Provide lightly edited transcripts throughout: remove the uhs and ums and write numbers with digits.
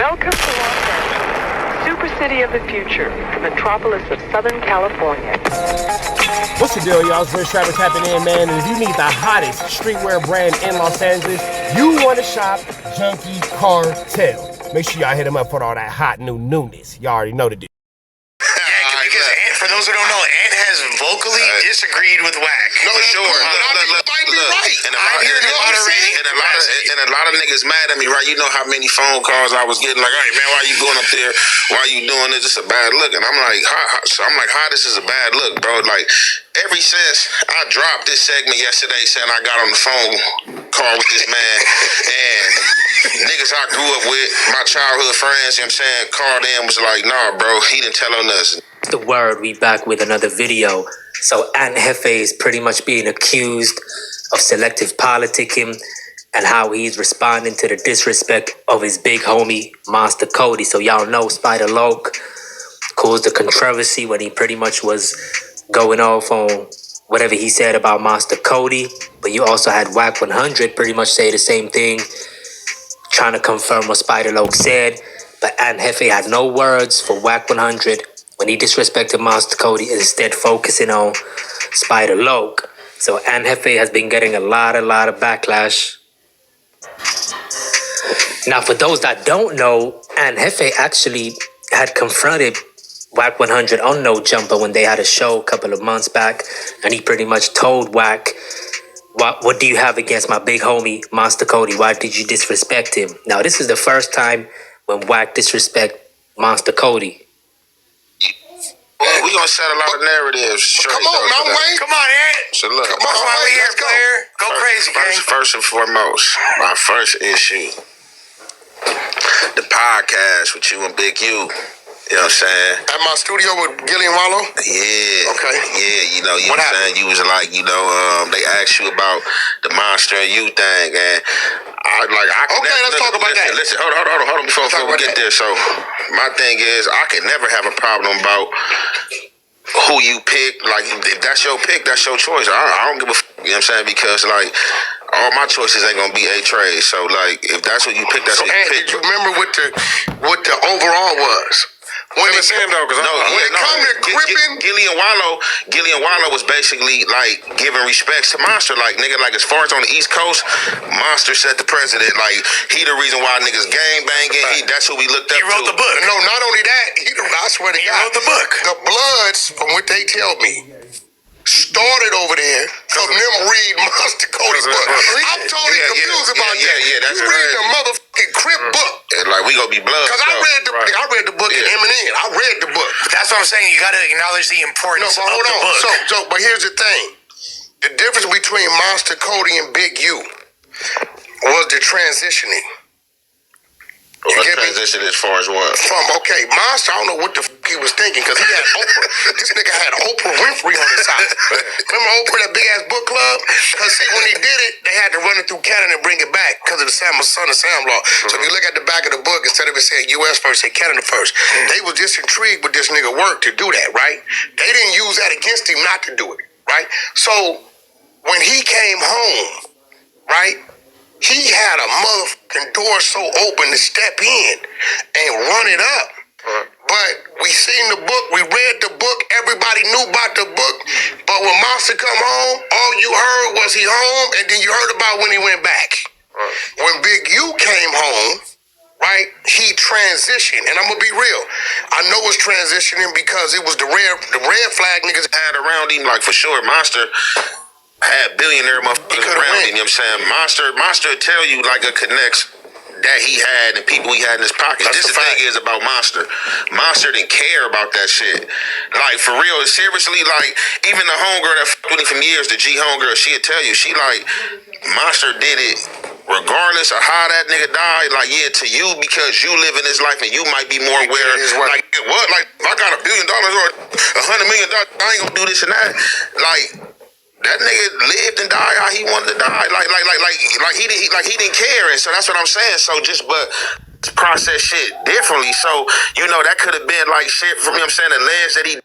Welcome to Los Angeles, super city of the future, the metropolis of Southern California. What's the deal, y'all? It's Rich Travis tapping in, man. And if you need the hottest streetwear brand in Los Angeles, you want to shop Junkie Cartel. Make sure y'all hit them up for all that hot new newness. Y'all already know the deal. Because Ant, for those who don't know, Ant has vocally disagreed with Wack. No, for sure. Might be right. And a lot of niggas mad at me, right? You know how many phone calls I was getting, like, hey man, why you going up there? Why you doing this? It's a bad look. And I'm like, how this is a bad look, bro? Like, ever since I dropped this segment yesterday saying I got on the phone call with this man and niggas I grew up with, my childhood friends, you know what I'm saying, called in, was like, nah, bro, he didn't tell on us. The word, we back with another video. So Ant Jefe is pretty much being accused of selective politicking and how he's responding to the disrespect of his big homie Monster Kody. So y'all know Spider Loc caused a controversy when he pretty much was going off on whatever he said about Monster Kody. But you also had WACK100 pretty much say the same thing, trying to confirm what Spider Loc said. But Ant Jefe had no words for WACK100 when he disrespected Monster Kody, instead focusing on Spider Loc. So Ant Jefe has been getting a lot of backlash. Now, for those that don't know, Ant Jefe actually had confronted WACK100 on No Jumper when they had a show a couple of months back, and he pretty much told Wack, what do you have against my big homie Monster Kody? Why did you disrespect him? Now, this is the first time when Wack disrespect Monster Kody. Well, we gonna set a lot of narratives straight. Come on, no way. Come on, Ant. So look, come on, we here, player. Go crazy, gang. First and foremost, my first issue, the podcast with you and Big U. You know what I'm saying? At my studio with Gilly and Wallow? Yeah. Okay. Yeah, you know what I'm saying? You was like, they asked you about the Monster and You thing, and let's talk about that. Listen, hold on before we get there. So, my thing is, I could never have a problem about who you pick. Like, if that's your pick, that's your choice. I don't give a fuck, you know what I'm saying? Because, like, all my choices ain't gonna be A-Trade. So, like, if that's what you pick, that's what you pick. Did you remember what the overall was? When it comes to gripping, Gilly and Wallow was basically like giving respects to Monster. Like, nigga, like as far as on the East Coast, Monster set the president. Like, he the reason why niggas gang banging. Right. That's who we looked up to. He wrote the book. No, not only that, I swear to God, he wrote the book. The Bloods, from what they tell me, started over there from them read Monster Kody's book. I'm totally confused about that. That's you read the motherfucking Crip book. Like, we gonna be blood. Because I read the book in Eminem. I read the book. But that's what I'm saying. You gotta acknowledge the importance of the book. But here's the thing. The difference between Monster Kody and Big U was the transitioning. Transition as far as what? Monster, I don't know what the fuck he was thinking, because he had Oprah. This nigga had Oprah Winfrey on his side. Remember Oprah, that big ass book club? Because see, when he did it, they had to run it through Canada and bring it back because of the Son of Sam law. So if you look at the back of the book, instead of it saying U.S. first, say Canada first. They was just intrigued with this nigga work to do that, right? They didn't use that against him not to do it, right? So when he came home, right, he had a motherfucking door so open to step in and run it up. But we seen the book, we read the book, everybody knew about the book. But when Monster come home, all you heard was he home, and then you heard about when he went back. When Big U came home, right, he transitioned. And I'm gonna be real, I know it's transitioning because it was the red flag niggas had around him, like, for sure. Monster had billionaire motherfuckers around him, you know what I'm saying? Monster tell you like a connects that he had and people he had in his pockets. This the thing is about Monster. Monster didn't care about that shit. Like, for real, seriously, like, even the homegirl that fucked with him from years, the G homegirl, she'd tell you, she like, Monster did it regardless of how that nigga died. Like, yeah, to you, because you live in this life and you might be more aware. Like, what? Like, if I got $1 billion or $100 million, I ain't gonna do this and that. Like, that nigga lived and died how he wanted to die. Like he didn't care. And so that's what I'm saying. So but process shit differently. So, that could have been like shit from, you know what I'm saying, the lens that he.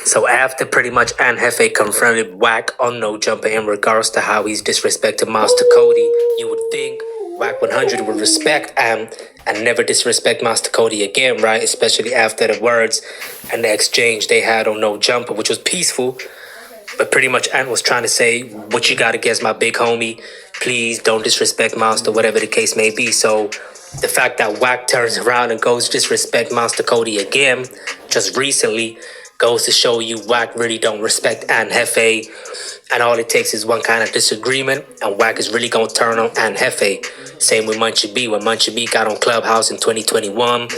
So after pretty much Ant Jefe confronted Wack on No Jumper in regards to how he's disrespected Monster Kody, you would think WACK100 would respect Ant and never disrespect Monster Kody again, right? Especially after the words and the exchange they had on No Jumper, which was peaceful. But pretty much Ant was trying to say, what you got against my big homie? Please don't disrespect Monster, whatever the case may be. So the fact that Wack turns around and goes disrespect Monster Kody again, just recently, goes to show you Wack really don't respect Ant Jefe. And all it takes is one kind of disagreement, and Wack is really gonna turn on Ant Jefe. Same with Munchie B. When Munchie B got on Clubhouse in 2021,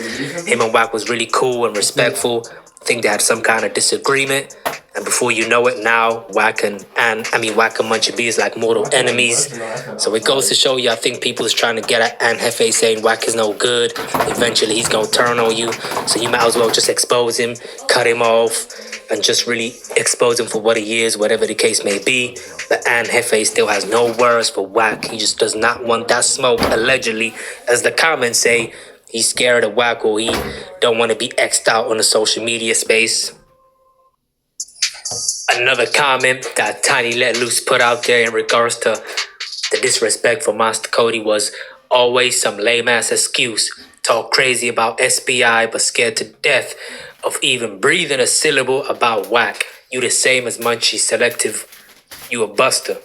him and Wack was really cool and respectful. I think they had some kind of disagreement. And before you know it, now Wack and Munchie B is like mortal enemies. So it goes to show you, I think people is trying to get at Ant Jefe saying Wack is no good. Eventually he's gonna turn on you. So you might as well just expose him, cut him off, and just really expose him for what he is, whatever the case may be. But Ant Jefe still has no words for Wack. He just does not want that smoke, allegedly. As the comments say, he's scared of Wack, or he don't want to be X'd out on the social media space. Another comment that Tiny Let Loose put out there in regards to the disrespect for Monster Kody was always some lame-ass excuse. Talk crazy about SBI, but scared to death of even breathing a syllable about Wack. You the same as Munchie Selective. You a buster.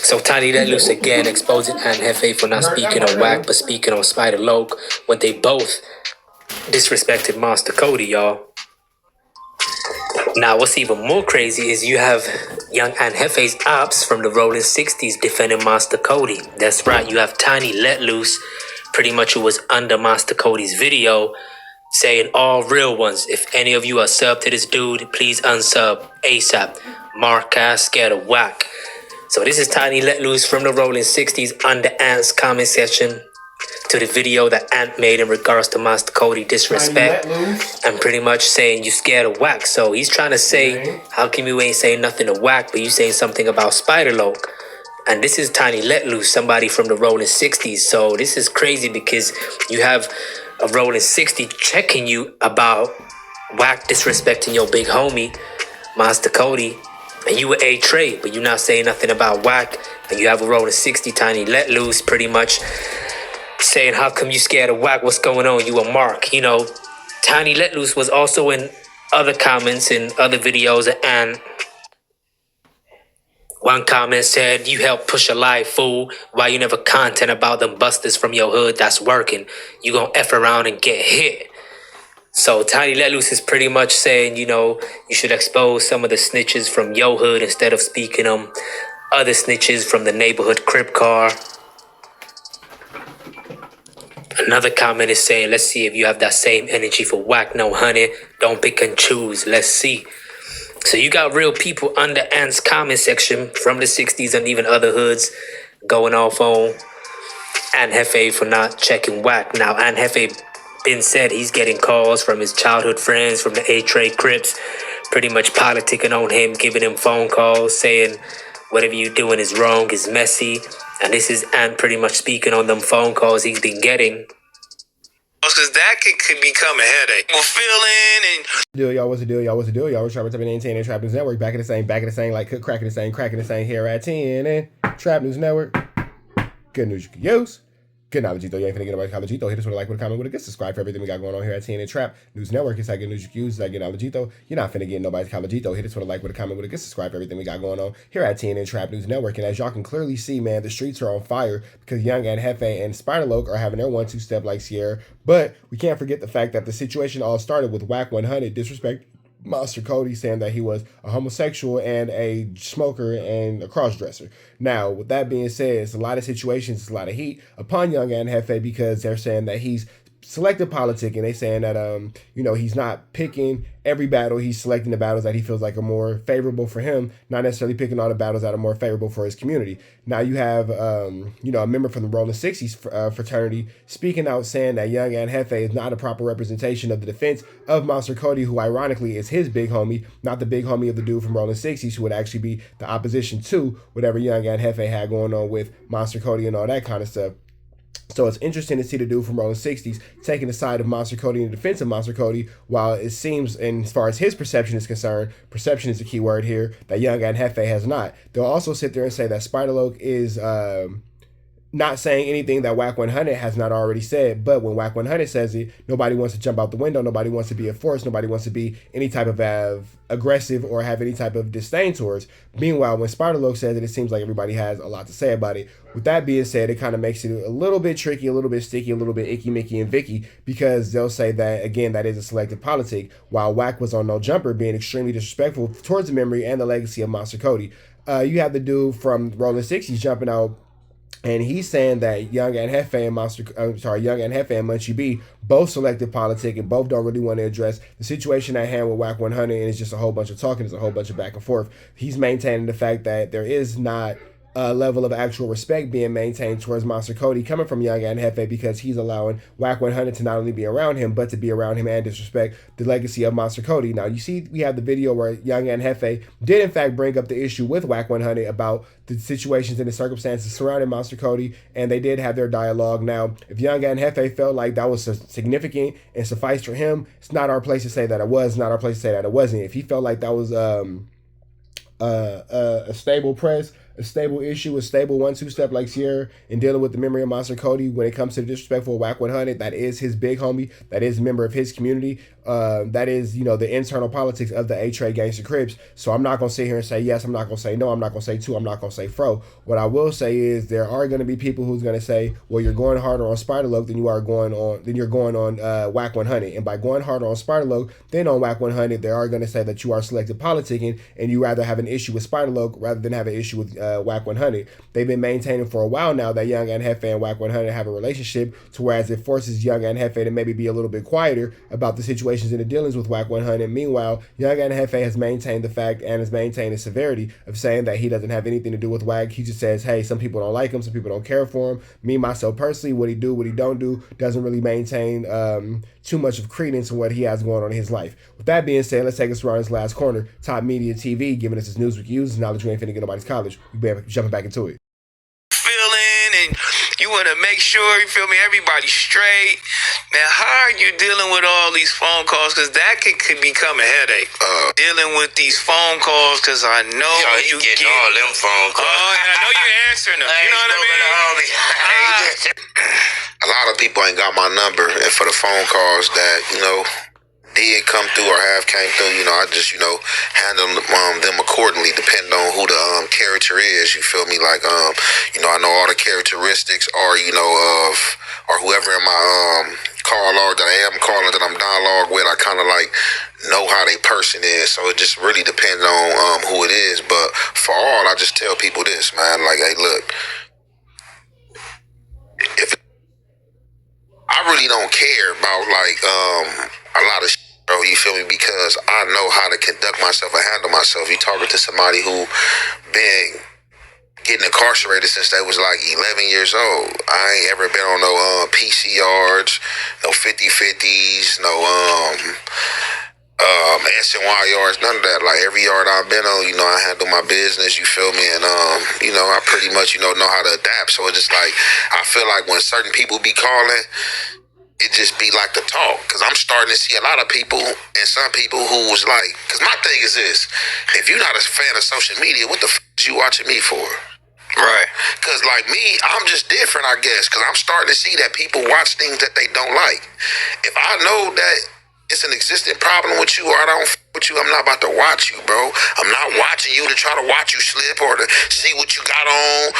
So Tiny Let Loose again exposing Ant Jefe for not speaking on Wack, but speaking on Spider Loc, when they both disrespected Monster Kody, y'all. Now, what's even more crazy is you have Young Ant Jefe's ops from the Rolling 60s defending Monster Kody. That's right, you have Tiny Let Loose, pretty much who was under Monster Kody's video, saying all real ones, if any of you are sub to this dude, please unsub ASAP. Mark ass scared of Wack. So this is Tiny Let Loose from the Rolling 60s under Ant's comment section to the video that Ant made in regards to Monster Kody disrespect, and pretty much saying you scared of Wack. So he's trying to say, how come you ain't saying nothing to Wack, but you saying something about Spider Loc? And this is Tiny Let Loose, somebody from the Rolling 60s. So this is crazy because you have a Rolling 60 checking you about Wack disrespecting your big homie, Monster Kody, and you were A-Trey, but you're not saying nothing about Wack, and you have a Rolling 60 Tiny Let Loose pretty much saying, how come you scared of Wack? What's going on? You a mark. You know, Tiny Let Loose was also in other comments in other videos, and one comment said, you help push a lie, fool. Why you never content about them busters from your hood that's working? You gonna F around and get hit. So Tiny Let Loose is pretty much saying, you know, you should expose some of the snitches from your hood instead of speaking on other snitches from the neighborhood crib car. Another comment is saying, let's see if you have that same energy for Wack. No, honey, don't pick and choose. Let's see. So you got real people under Ant's comment section from the 60s and even other hoods going off on Ant Jefe for not checking Wack. Now, Ant Jefe been said he's getting calls from his childhood friends from the A-Trey Crips, pretty much politicking on him, giving him phone calls, saying whatever you're doing is wrong, is messy. And this is Ant pretty much speaking on them phone calls he's been getting. Because that could become a headache. We're feeling and... Deal, y'all, what's the deal, y'all, what's the deal, y'all? We're Trap News and Trap News Network, back at the same, like cracking the same here at 10 and Trap News Network. Good news you can use. Good night, Vegito. You ain't finna get nobody Vegito. Hit us with a like, with a comment, with a good subscribe for everything we got going on here at 10 and Trap News Network. It's like good news you can use. It's like good night, Vegito. You're not finna get nobody's Vegito. Hit us with a like, with a comment, with a good subscribe for everything we got going on here at 10 and Trap News Network. And as y'all can clearly see, man, the streets are on fire because Young Ant Jefe and Spider Loc are having their 1-2 step like Sierra. But we can't forget the fact that the situation all started with WACK100 disrespect Monster Kody, saying that he was a homosexual and a smoker and a cross-dresser. Now, with that being said, it's a lot of situations, it's a lot of heat upon Young Ant Jefe because they're saying that he's selective politicking. They saying that you know, he's not picking every battle. He's selecting the battles that he feels like are more favorable for him, not necessarily picking all the battles that are more favorable for his community. Now you have you know, a member from the Rolling 60s fraternity speaking out saying that Young Ant Jefe is not a proper representation of the defense of Monster Kody, who ironically is his big homie, not the big homie of the dude from Rolling 60s, who would actually be the opposition to whatever Young Ant Jefe had going on with Monster Kody and all that kind of stuff. So it's interesting to see the dude from Rolling 60s taking the side of Monster Kody in defense of Monster Kody, while it seems, and as far as his perception is concerned, perception is the key word here, that Young Ant Jefe has not. They'll also sit there and say that Spider Loc is not saying anything that WACK100 has not already said, but when WACK100 says it, nobody wants to jump out the window, nobody wants to be a force, nobody wants to be any type of aggressive or have any type of disdain towards. Meanwhile, when Spider Loc says it seems like everybody has a lot to say about it. With that being said, it kind of makes it a little bit tricky, a little bit sticky, a little bit icky, Mickey, and Vicky, because they'll say that, again, that is a selective politic, while Wack was on No Jumper being extremely disrespectful towards the memory and the legacy of Monster Kody. You have the dude from Rolling 60s jumping out, and he's saying that Young Ant Jefe and Young Ant Jefe and Munchie B both selective politic and both don't really want to address the situation at hand with WACK100, and it's just a whole bunch of talking, it's a whole bunch of back and forth. He's maintaining the fact that there is not a level of actual respect being maintained towards Monster Kody coming from Young Ant Jefe, because he's allowing WACK100 to not only be around him, but to be around him and disrespect the legacy of Monster Kody. Now, you see, we have the video where Young Ant Jefe did, in fact, bring up the issue with WACK100 about the situations and the circumstances surrounding Monster Kody, and they did have their dialogue. Now, if Young Ant Jefe felt like that was significant and sufficed for him, it's not our place to say that it was, not our place to say that it wasn't. If he felt like that was a stable press, a stable issue, a stable 1-2 step like Sierra in dealing with the memory of Monster Kody when it comes to the disrespectful WACK100, that is his big homie, that is a member of his community, that is, the internal politics of the A-Trade Gangsta Crips. So I'm not going to sit here and say yes, I'm not going to say no, I'm not going to say two, I'm not going to say fro. What I will say is there are going to be people who's going to say, well, you're going harder on Spider Loc than you're going on WACK100. And by going harder on Spider Loc than on WACK100, they are going to say that you are selective politicking and you rather have an issue with Spider Loc rather than have an issue with WACK100. They've been maintaining for a while now that Young Ant Jefe and WACK100 have a relationship, to whereas it forces Young Ant Jefe to maybe be a little bit quieter about the situations and the dealings with WACK100. Meanwhile, Young Ant Jefe has maintained the fact and has maintained the severity of saying that he doesn't have anything to do with Wack. He just says, hey, some people don't like him, some people don't care for him. Me, myself personally, what he do, what he don't do, doesn't really maintain too much of credence in what he has going on in his life. With that being said, let's take us around his last corner. Top Media TV, giving us his news with views, knowledge we ain't finna get nobody's college. We better jumping back into it. Feeling, and you want to make sure, you feel me, everybody's straight. Man, how are you dealing with all these phone calls? Because that could become a headache. Dealing with these phone calls, because I know you get all them phone calls. Oh, and I know you're answering them. You know what I mean? A lot of people ain't got my number, and for the phone calls that, did come through or have came through, I just, handle them accordingly, depending on who the character is, you feel me? Like, I know all the characteristics are, of, or whoever in my call log that I am calling, that I'm dialogue with, I kind of like know how they person is, so it just really depends on who it is. But for all, I just tell people this, man, like, hey, look, if I really don't care about like a lot of shit, bro, you feel me? Because I know how to conduct myself and handle myself. You talking to somebody who been getting incarcerated since they was like 11 years old. I ain't ever been on no PC yards, no 50/50s, no SNY yards, none of that. Like every yard I've been on, I handle my business, you feel me? And I pretty much, know how to adapt. So it's just like, I feel like when certain people be calling, it just be like the talk. Because I'm starting to see a lot of people, and some people who was like, because my thing is this, if you're not a fan of social media, what the is you watching me for? Right. Because like me, I'm just different, I guess. Because I'm starting to see that people watch things that they don't like. If I know that it's an existing problem with you, or I don't with you, I'm not about to watch you, bro. I'm not watching you to try to watch you slip or to see what you got on.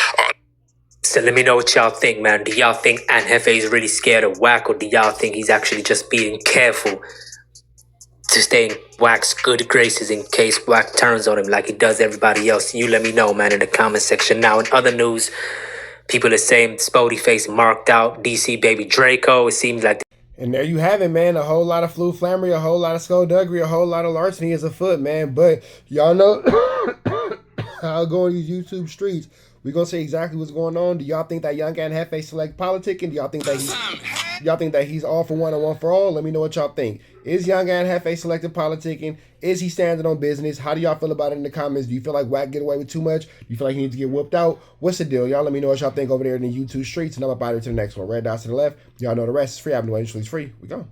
So let me know what y'all think, man. Do y'all think Ant Jefe is really scared of Wack, or do y'all think he's actually just being careful to stay in Wack's good graces in case Wack turns on him like he does everybody else? You let me know, man, in the comment section. Now, in other news, people are saying Spody face marked out, DC baby Draco. It seems like... And there you have it, man. A whole lot of flammery, a whole lot of skullduggery, a whole lot of larceny is afoot, man. But y'all know how I go on these YouTube streets. We're going to see exactly what's going on. Do y'all think that Young Ant Jefe select politic? And do y'all think that he... Y'all think that he's all for one and one for all? Let me know what y'all think. Is Young Ant Jefe selective politicking? Is he standing on business? How do y'all feel about it in the comments? Do you feel like Wack get away with too much? Do you feel like he needs to get whooped out? What's the deal? Y'all let me know what y'all think over there in the YouTube streets, and I'm about to the next one. Red dots to the left. Y'all know the rest is free. Avenue Usually is free. We go.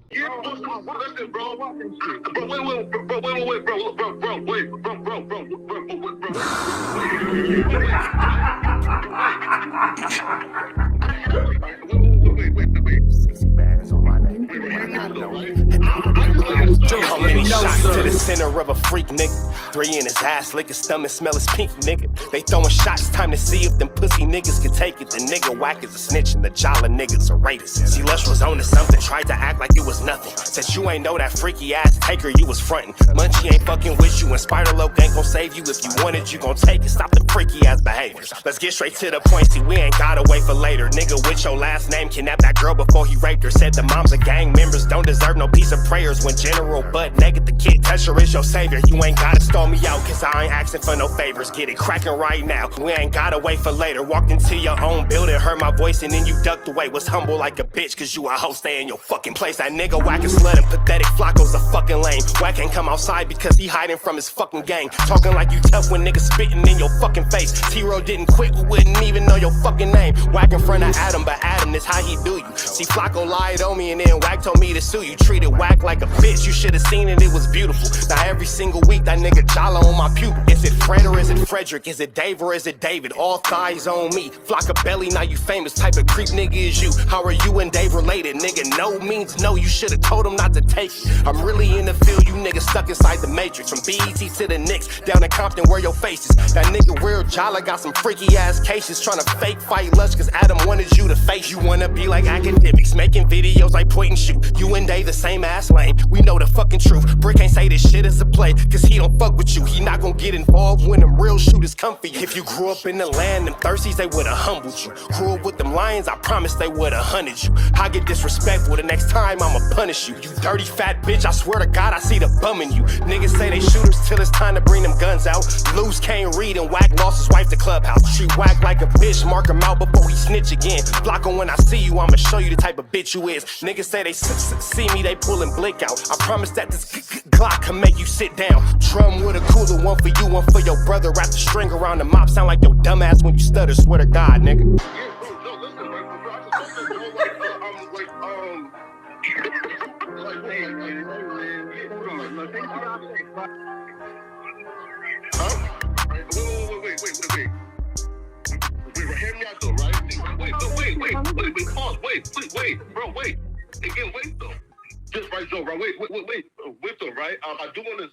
How many shots to the center of a freak, nigga? 3 in his ass, lick his stomach, smell his pink, nigga. They throwing shots, time to see if them pussy niggas can take it. The nigga Wack is a snitch and the jolly niggas are rapists. See, Lush was on to something, tried to act like it was nothing. Said you ain't know that freaky ass taker you was frontin'. Munchie ain't fucking with you and Spider Loc ain't gon' save you. If you wanted, you gon' take it. Stop the freaky ass behaviors. Let's get straight to the point, see, we ain't gotta wait for later. Nigga with your last name kidnapped that girl before he raped her. Said the moms of gang members don't deserve no piece of prayers. When General Butt naked, the kid Tesher is your savior. You ain't gotta stall me out, cause I ain't asking for no favors. Get it cracking right now, we ain't gotta wait for later. Walked into your own building, heard my voice and then you ducked away. Was humble like a bitch, cause you a hoe, stay in your fucking place. That nigga Wack is slut and pathetic, Flacco's a fucking lame. Wack ain't come outside because he hiding from his fucking gang. Talking like you tough when niggas spitting in your fucking face. T-Ro didn't quit, we wouldn't even know your fucking name. Wack in front of Adam, but Adam is how he do you. See, Flacco lied on me and then Wack told me to sue you. Treated Wack like a bitch, you should've seen it, it was beautiful. Now every single week that nigga jolly on my pupil. Is it Fred or is it Frederick? Is it Dave or is it David? All thighs on me. Flock a belly, now you famous. Type of creep nigga is you. How are you and Dave related? Nigga, no means no. You should've told him not to take it. I'm really in the field, you niggas stuck inside the matrix. From BET to the Knicks, down in Compton where your face is. That nigga real jolly got some freaky ass cases. Tryna fake fight Lush cause Adam wanted you to face. You wanna be like academics, making videos like point and shoot. You and Dave the same ass lane. We know the fucking truth. Brick ain't say this shit is a play, cause he don't fuck with you. He not gon' get involved when them real shooters come for you. If you grew up in the land, them thirsties, they would've humbled you. Grew up with them lions, I promise they would've hunted you. I get disrespectful, the next time I'ma punish you. You dirty fat bitch, I swear to God I see the bum in you. Niggas say they shooters till it's time to bring them guns out. Lose can't read and Wack lost his wife to Clubhouse. Treat Wack like a bitch, mark him out before he snitch again. Flocko, when I see you, I'ma show you the type of bitch you is. Niggas say they see me, they pullin' blick out. I promise that this Glock can make you sit down. Drum with a cooler, one for you, one for your brother. Wrap the string around the mop, sound like your dumb ass when you stutter. Swear to God, nigga. Wait, bro, wait. Just right, Joe, bro. Wait, though, right? I do want to